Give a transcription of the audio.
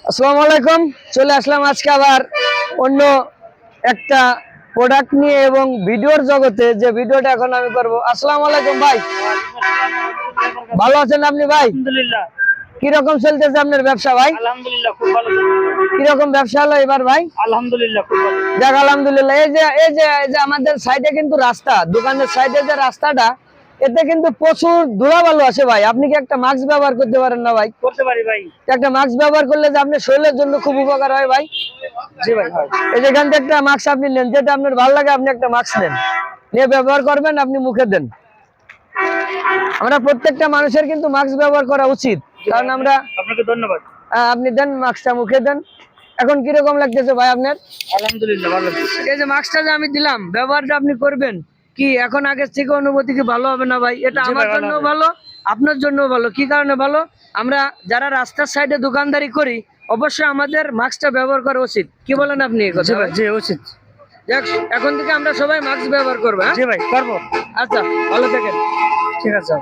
আসসালামু আলাইকুম। চলে আসলাম আজকে আবার অন্য একটা প্রোডাক্ট নিয়ে এবং ভিডিওর জগতে, যে ভিডিওটা এখন আমি করব। আসসালামু আলাইকুম ভাই, ভালো আছেন আপনি ভাই? আলহামদুলিল্লাহ। কিরকম চলতেছে আপনার ব্যবসা ভাই? আলহামদুলিল্লাহ খুব ভালো। কিরকম ব্যবসা হলো এবার ভাই? আলহামদুলিল্লাহ খুব ভালো। যাক আলহামদুলিল্লাহ। এই যে আমাদের সাইডে কিন্তু রাস্তা, দোকানের সাইডে যে রাস্তাটা, এতে কিন্তু প্রচুর ধুলাবালু আসে ভাই। আপনি কি একটা মাস্ক ব্যবহার করতে পারেন না ভাই? করতে পারি ভাই। একটা মাস্ক ব্যবহার করলে যে আপনার শরীরের জন্য খুব উপকার হয় ভাই। জি ভাই, হয়। এই যে এখান থেকে একটা মাস্ক আপনি নেন, যেটা আপনার ভালো লাগে আপনি একটা মাস্ক নেন, নিয়ে ব্যবহার করবেন, আপনি মুখে দেন। আমরা প্রত্যেকটা মানুষের কিন্তু মাস্ক ব্যবহার করা উচিত, কারণ আমরা আপনাকে ধন্যবাদ। আপনি দেন মাস্কটা, মুখে দেন। এখন কিরকম লাগতেছে ভাই আপনার? আলহামদুলিল্লাহ ভালো লাগছে। এই যে মাস্কটা যে আমি দিলাম, ব্যবহারটা আপনি করবেন কি এখন আগের থেকে অনুভূতি কি ভালো হবে না ভাই? এটা জি আমার ভাই, ভালো জন্য হবে। ভালো, আপনার জন্য ভালো। কি কারণে ভালো? আমরা যারা রাস্তার সাইডে দোকানদারি করি, অবশ্যই আমাদের মাস্কটা ব্যবহার করা উচিত। কি বলেন আপনি এই জি কথা? ভাই, জি উচিত। যাক, এখন থেকে আমরা সবাই মাস্ক ব্যবহার করবো। হ্যাঁ জি ভাই, করবো। আচ্ছা, ভালো থাকেন। ঠিক আছে।